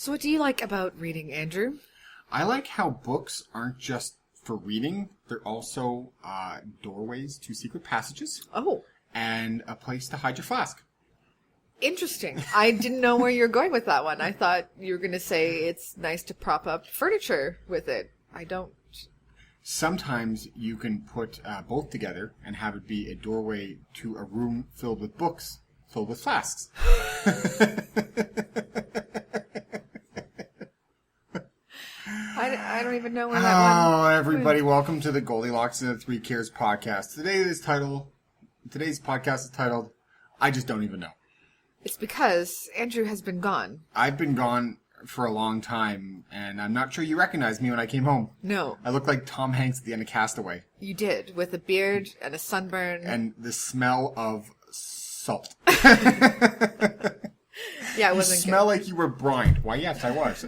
So what do you like about reading, Andrew? I like how books aren't just for reading. They're also doorways to secret passages. Oh. And a place to hide your flask. Interesting. I didn't know where you were going with that one. I thought you were going to say it's nice to prop up furniture with it. I don't. Sometimes you can put both together and have it be a doorway to a room filled with books, filled with flasks. I don't even know where that one... Oh, everybody, welcome to the Goldilocks and the Three Cares podcast. Today's podcast is titled, I Just Don't Even Know. It's because Andrew has been gone. I've been gone for a long time, and I'm not sure you recognized me when I came home. No. I look like Tom Hanks at the end of Castaway. You did, with a beard and a sunburn. And the smell of salt. Yeah, it wasn't You smell good. like you were brined. Why, yes, I was.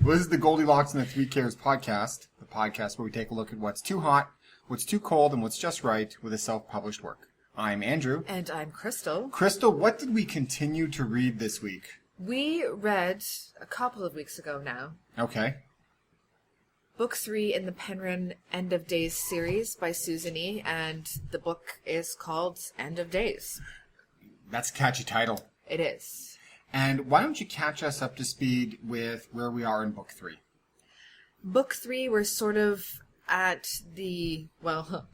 This is the Goldilocks and the Three Cares podcast, the podcast where we take a look at what's too hot, what's too cold, and what's just right with a self-published work. I'm Andrew. And I'm Crystal. Crystal, what did we continue to read this week? We read, a couple of weeks ago now, Okay. Book 3 in the Penryn End of Days series by Susan E., and the book is called End of Days. That's a catchy title. It is. And why don't you catch us up to speed with where we are in Book 3? Book 3, we're sort of at the, well,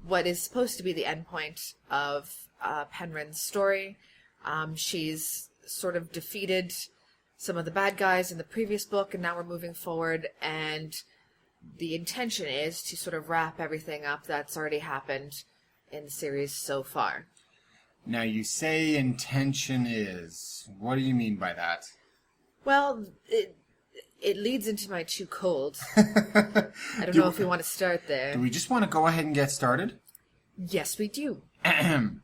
what is supposed to be the end point of Penryn's story. She's sort of defeated some of the bad guys in the previous book, and now we're moving forward, and the intention is to sort of wrap everything up that's already happened in the series so far. Now, you say intention is. What do you mean by that? Well, it leads into my too cold. I don't know if we want to start there. Do we just want to go ahead and get started? Yes, we do. And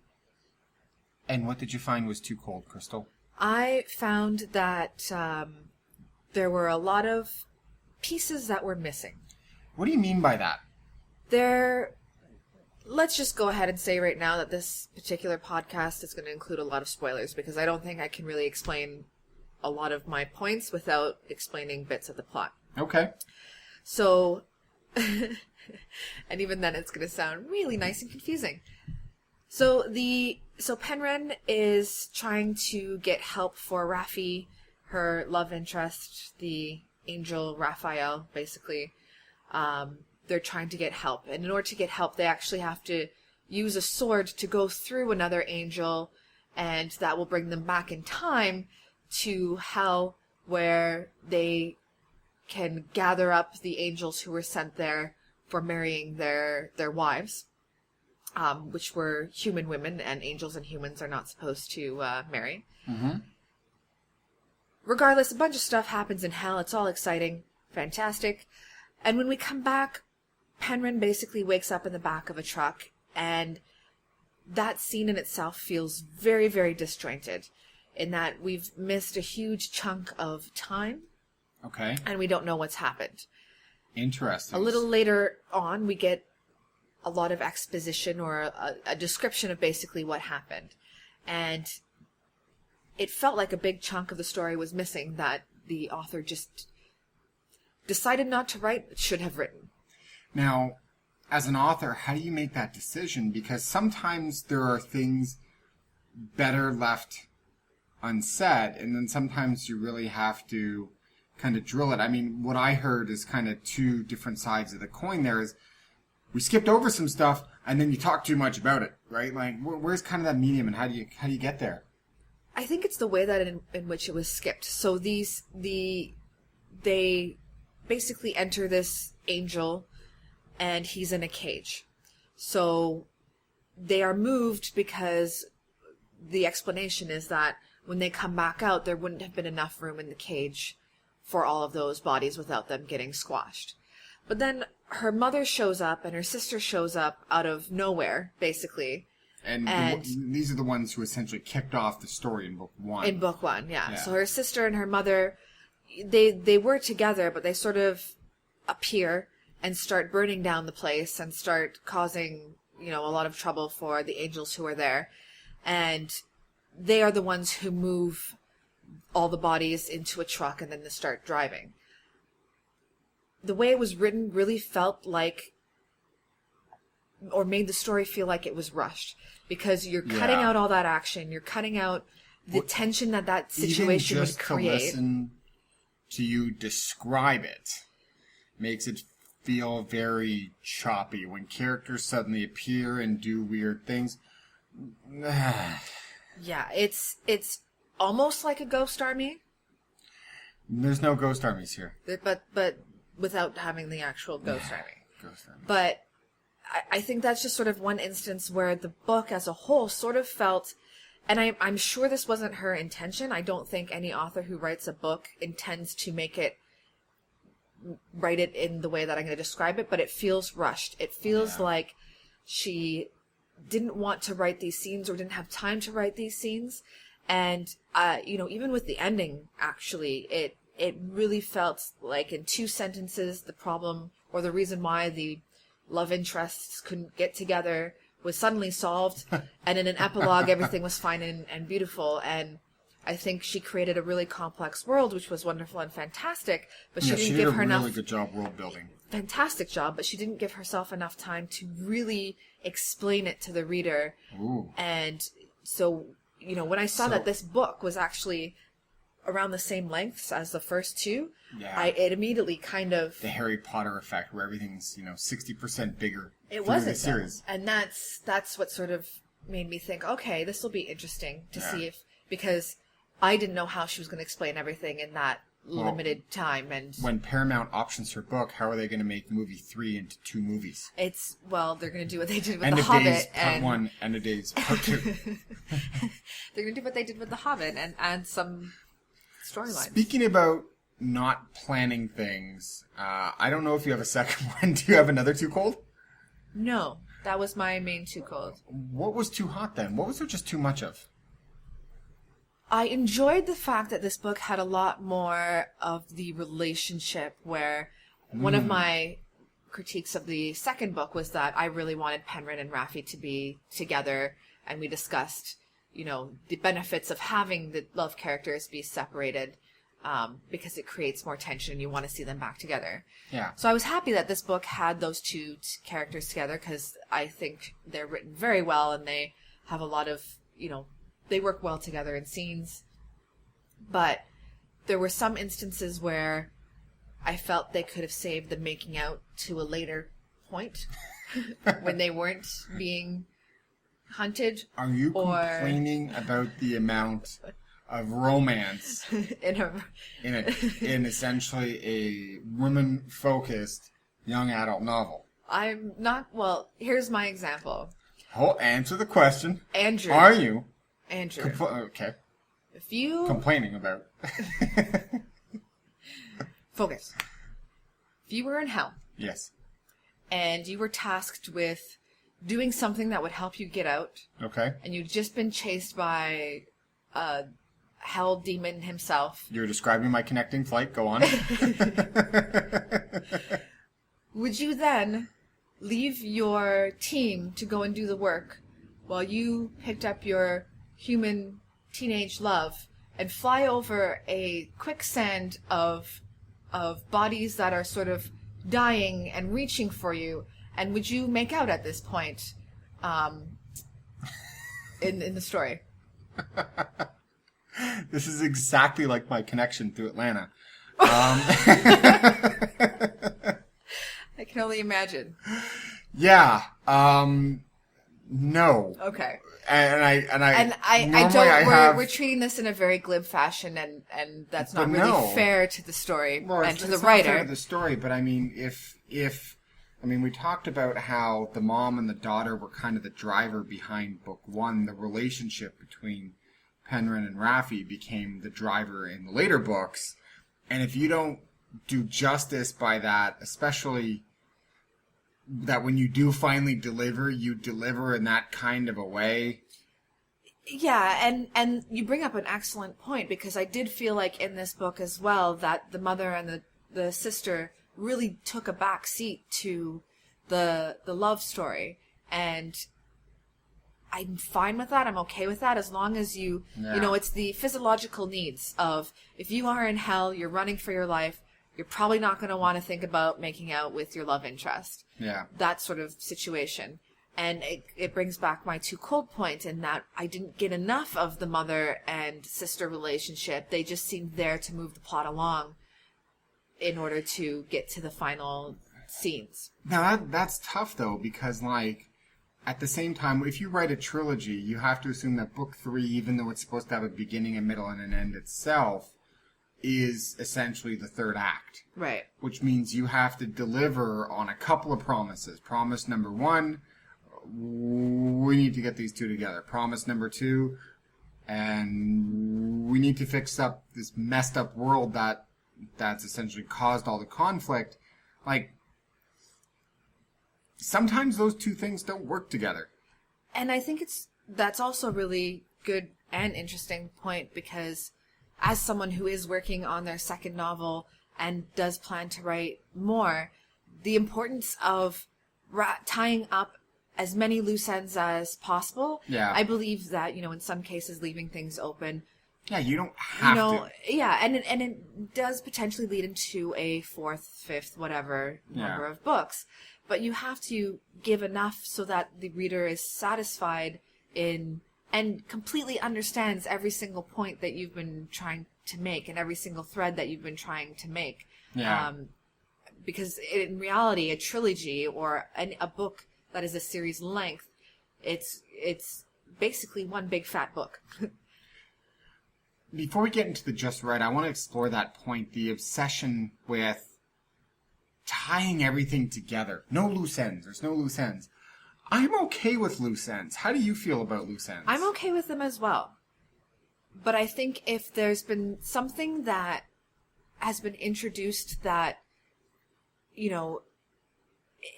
what did you find was too cold, Crystal? I found that there were a lot of pieces that were missing. What do you mean by that? Let's just go ahead and say right now that this particular podcast is going to include a lot of spoilers, because I don't think I can really explain a lot of my points without explaining bits of the plot. Okay. So, and even then it's going to sound really nice and confusing. So Penryn is trying to get help for Raffi, her love interest, the angel Raphael, basically. They're trying to get help. And in order to get help, they actually have to use a sword to go through another angel, and that will bring them back in time to hell, where they can gather up the angels who were sent there for marrying their wives, which were human women, and angels and humans are not supposed to marry. Mm-hmm. Regardless, a bunch of stuff happens in hell. It's all exciting, fantastic. And when we come back, Penryn basically wakes up in the back of a truck, and that scene in itself feels very, very disjointed, in that we've missed a huge chunk of time. Okay. And we don't know what's happened. Interesting. A little later on, we get a lot of exposition or a description of basically what happened. And it felt like a big chunk of the story was missing that the author just decided not to write, but should have written. Now, as an author, how do you make that decision? Because sometimes there are things better left unsaid, and then sometimes you really have to kind of drill it. I mean, what I heard is kind of two different sides of the coin there. Is we skipped over some stuff, and then you talk too much about it, right? Like, where's kind of that medium, and how do you get there? I think it's the way that in which it was skipped. So they basically enter this angel, and he's in a cage. So they are moved because the explanation is that when they come back out, there wouldn't have been enough room in the cage for all of those bodies without them getting squashed. But then her mother shows up and her sister shows up out of nowhere, basically. And these are the ones who essentially kicked off the story in book one. In book one, yeah. So her sister and her mother, they were together, but they sort of appear and start burning down the place and start causing, a lot of trouble for the angels who are there. And they are the ones who move all the bodies into a truck and then to start driving. The way it was written really felt like, or made the story feel like it was rushed, because you're cutting out all that action, you're cutting out the tension that situation would create. Even just to listen to you describe it makes it feel very choppy when characters suddenly appear and do weird things. Yeah, it's almost like a Ghost Army. There's no Ghost Armies here. But without having the actual Ghost Army. Ghost Army. But I think that's just sort of one instance where the book as a whole sort of felt, and I'm sure this wasn't her intention. I don't think any author who writes a book intends to write it in the way that I'm going to describe it, but it feels rushed. It feels like she didn't want to write these scenes or didn't have time to write these scenes. And, even with the ending, actually, it really felt like in 2 sentences, the problem or the reason why the love interests couldn't get together was suddenly solved. And in an epilogue, everything was fine and beautiful. And I think she created a really complex world, which was wonderful and fantastic, but she didn't give her enough. She did a really good job world building. Fantastic job, but she didn't give herself enough time to really explain it to the reader. Ooh. And so, when I saw that this book was actually around the same lengths as the first 2, it immediately kind of... The Harry Potter effect, where everything's, 60% bigger. It wasn't, the series. And that's what sort of made me think, okay, this will be interesting to see if... Because I didn't know how she was going to explain everything in that limited time. And when Paramount options her book, how are they going to make movie 3 into 2 movies? They're going to do what they did with End The of Hobbit. Days Part 1, End of Days Part 2. They're going to do what they did with The Hobbit and add some storylines. Speaking about not planning things, I don't know if you have a second one. Do you have another Too Cold? No, that was my main Too Cold. What was too hot then? What was there just too much of? I enjoyed the fact that this book had a lot more of the relationship, where one of my critiques of the second book was that I really wanted Penryn and Raffi to be together, and we discussed, the benefits of having the love characters be separated, because it creates more tension and you want to see them back together. Yeah. So I was happy that this book had those 2 characters together, because I think they're written very well and they have a lot of, they work well together in scenes. But there were some instances where I felt they could have saved the making out to a later point when they weren't being hunted. Are you complaining about the amount of romance in essentially a women-focused young adult novel? I'm not... Well, here's my example. Answer the question. Andrew. Are you... Andrew. Okay. If you... Complaining about... Focus. If you were in hell... Yes. And you were tasked with doing something that would help you get out... Okay. And you'd just been chased by a hell demon himself... You're describing my connecting flight. Go on. Would you then leave your team to go and do the work while you picked up your human teenage love and fly over a quicksand of bodies that are sort of dying and reaching for you? And would you make out at this point in the story? This is exactly like my connection through Atlanta. I can only imagine. Yeah. No. Okay. We're treating this in a very glib fashion, and that's not really no. fair to the story and to the it's writer. Not fair to the story, but I mean, we talked about how the mom and the daughter were kind of the driver behind book 1. The relationship between Penryn and Raffi became the driver in the later books, and if you don't do justice by that, especially that when you do finally deliver, you deliver in that kind of a way. Yeah, and you bring up an excellent point, because I did feel like in this book as well that the mother and the sister really took a back seat to the love story. And I'm fine with that. I'm okay with that as long as you know, it's the physiological needs of if you are in hell, you're running for your life, you're probably not going to want to think about making out with your love interest. Yeah. That sort of situation. And it brings back my too cold point in that I didn't get enough of the mother and sister relationship. They just seemed there to move the plot along in order to get to the final scenes. Now that's tough though, because like at the same time, if you write a trilogy, you have to assume that book 3, even though it's supposed to have a beginning, a middle, and an end itself, is essentially the third act. Right. Which means you have to deliver on a couple of promises. Promise number 1, we need to get these two together. Promise number 2, and we need to fix up this messed up world that's essentially caused all the conflict. Like, sometimes those two things don't work together. And I think that's also a really good and interesting point, because as someone who is working on their second novel and does plan to write more, the importance of tying up as many loose ends as possible. Yeah. I believe that, in some cases leaving things open. Yeah, you don't have to. Yeah, and it does potentially lead into a 4th, 5th, whatever number of books. But you have to give enough so that the reader is satisfied in and completely understands every single point that you've been trying to make and every single thread that you've been trying to make. Yeah. Because in reality, a trilogy or a book that is a series length, it's basically one big fat book. Before we get into the just right, I want to explore that point, the obsession with tying everything together. No loose ends. There's no loose ends. I'm okay with loose ends. How do you feel about loose ends? I'm okay with them as well. But I think if there's been something that has been introduced that,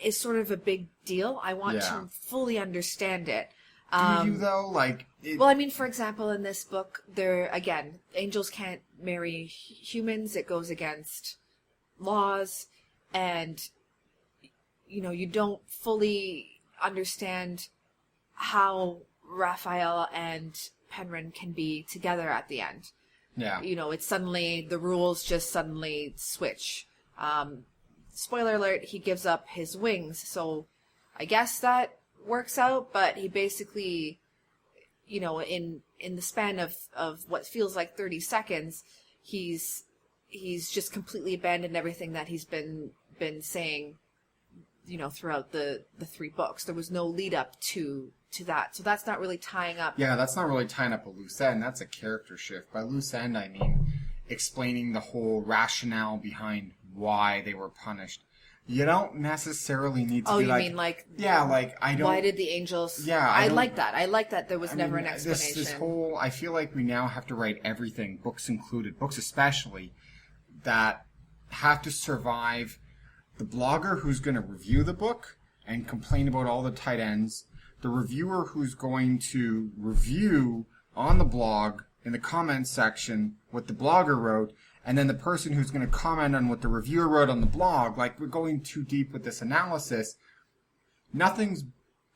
is sort of a big deal, I want to fully understand it. Do you, though? Well, I mean, for example, in this book, angels can't marry humans. It goes against laws. And, you don't fully understand how Raphael and Penryn can be together at the end. Yeah. It's suddenly, the rules just suddenly switch. Spoiler alert, he gives up his wings, so I guess that works out, but he basically, in the span of what feels like 30 seconds, he's just completely abandoned everything that he's been saying, throughout the 3 books. There was no lead up to that. So that's not really tying up. Yeah, that's not really tying up a loose end. That's a character shift. By loose end, I mean explaining the whole rationale behind why they were punished. You don't necessarily need to be you mean like... Yeah, like, I don't... Why did the angels... Yeah, I like that. I like that there was never an explanation. This whole... I feel like we now have to write everything, books included, books especially, that have to survive the blogger who's going to review the book and complain about all the tight ends, the reviewer who's going to review on the blog in the comments section what the blogger wrote, and then the person who's going to comment on what the reviewer wrote on the blog. Like, we're going too deep with this analysis. Nothing's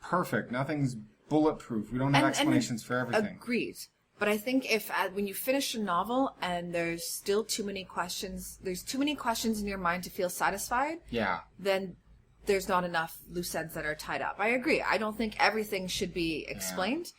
perfect. Nothing's bulletproof. We don't have explanations for everything. Agreed. But I think when you finish a novel and there's still too many questions in your mind to feel satisfied, then there's not enough loose ends that are tied up. I agree. I don't think everything should be explained.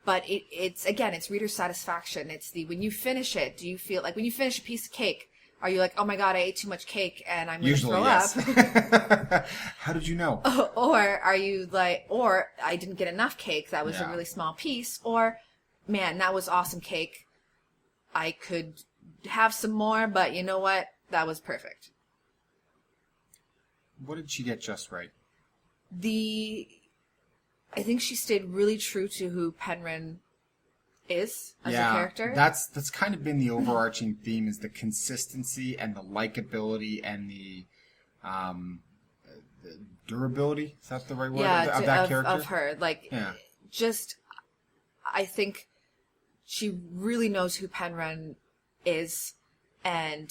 But it's reader satisfaction. It's when you finish it, do you feel like when you finish a piece of cake, are you like, oh my God, I ate too much cake and I'm going to throw up? How did you know? Or are you like, or I didn't get enough cake, that was a really small piece, or man, that was awesome cake. I could have some more, but you know what? That was perfect. What did she get just right? I think she stayed really true to who Penryn is as a character. That's kind of been the overarching theme, is the consistency and the likability and the durability. Is that the right word? Of that character? Of her. I think she really knows who Penryn is, and,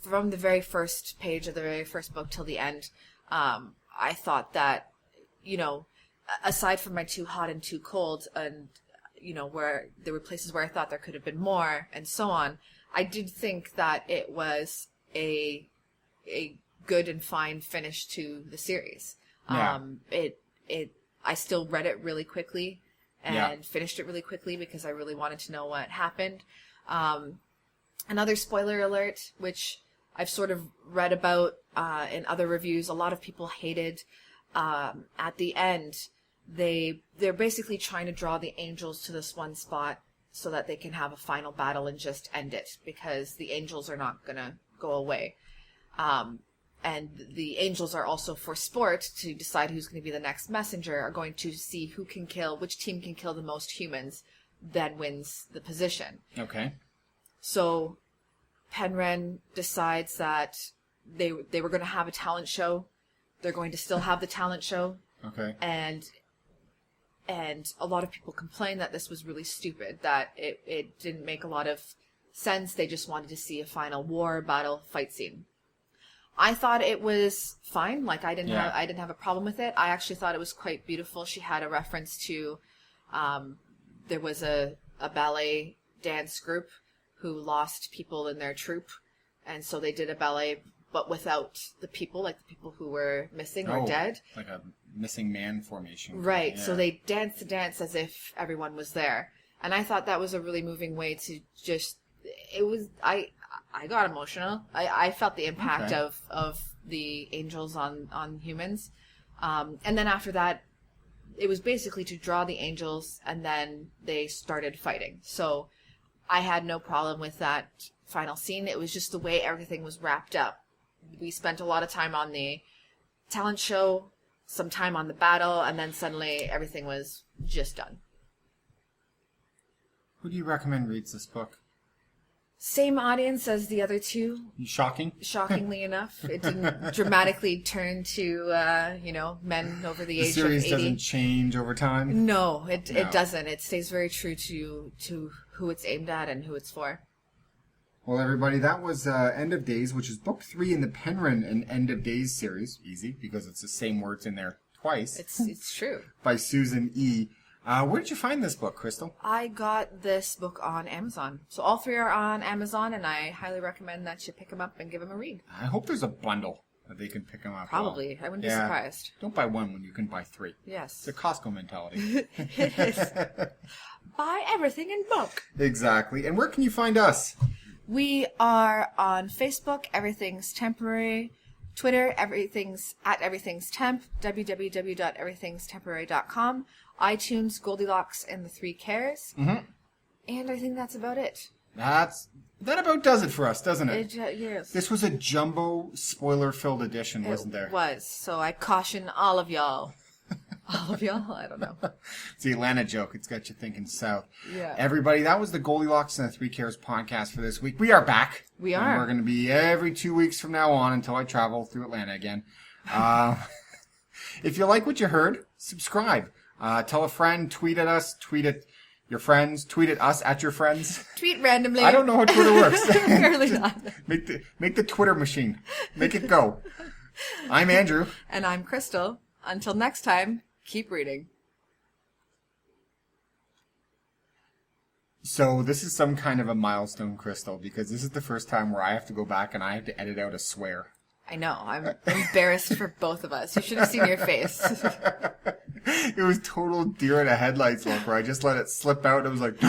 from the very first page of the very first book till the end, I thought that, aside from my too hot and too cold, and where there were places where I thought there could have been more, and so on, I did think that it was a good and fine finish to the series. Yeah. I still read it really quickly and finished it really quickly because I really wanted to know what happened. Another spoiler alert, which I've sort of read about in other reviews, a lot of people hated. At the end, they're basically trying to draw the angels to this one spot so that they can have a final battle and just end it, because the angels are not going to go away. And the angels are also, for sport, to decide who's going to be the next messenger, are going to see which team can kill the most humans, then wins the position. Okay. So Penryn decides that they were going to have a talent show. They're going to still have the talent show. Okay. And a lot of people complained that this was really stupid, that it didn't make a lot of sense. They just wanted to see a final war battle fight scene. I thought it was fine. Like, I didn't have a problem with it. I actually thought it was quite beautiful. She had a reference to, there was a ballet dance group who lost people in their troupe, and so they did a ballet, but without the people, like the people who were missing or dead. Like a missing man formation. Right. Yeah. So they danced the dance as if everyone was there. And I thought that was a really moving way to just, I got emotional. I felt the impact of the angels on humans. And then after that, it was basically to draw the angels, and then they started fighting. So I had no problem with that final scene. It was just the way everything was wrapped up. We spent a lot of time on the talent show, some time on the battle, and then suddenly everything was just done. Who do you recommend reads this book? Same audience as the other two. Shocking? Shockingly enough. It didn't dramatically turn to, men over the age of 80. The series doesn't change over time? No, it doesn't. It stays very true to who it's aimed at and who it's for. Well, everybody, that was End of Days, which is book 3 in the Penryn and End of Days series. Easy, because it's the same words in there twice. It's true. By Susan E. Where did you find this book, Crystal? I got this book on Amazon. So all 3 are on Amazon, and I highly recommend that you pick them up and give them a read. I hope there's a bundle that they can pick them up. Probably. I wouldn't be surprised. Don't buy one when you can buy 3. Yes. It's a Costco mentality. It is. Buy everything in bulk. Exactly. And where can you find us? We are on Facebook, Everything's Temporary. Twitter, Everything's Temp, www.everythingstemporary.com. iTunes, Goldilocks and the 3 Cares. Mm-hmm. And I think that's about it. That about does it for us, doesn't it? Yes. This was a jumbo spoiler-filled edition, wasn't there? It was. So I caution all of y'all. All of y'all? I don't know. It's the Atlanta joke. It's got you thinking south. Yeah. Everybody, that was the Goldilocks and the 3 Cares podcast for this week. We are back. We are. And we're going to be every 2 weeks from now on until I travel through Atlanta again. If you like what you heard, subscribe. Tell a friend, tweet at us, tweet at your friends, tweet at us at your friends. Tweet randomly. I don't know how Twitter works. Apparently not. Make the Twitter machine. Make it go. I'm Andrew. And I'm Crystal. Until next time, keep reading. So this is some kind of a milestone, Crystal, because this is the first time where I have to go back and I have to edit out a swear. I know. I'm embarrassed for both of us. You should have seen your face. It was total deer in the headlights look where I just let it slip out and it was like,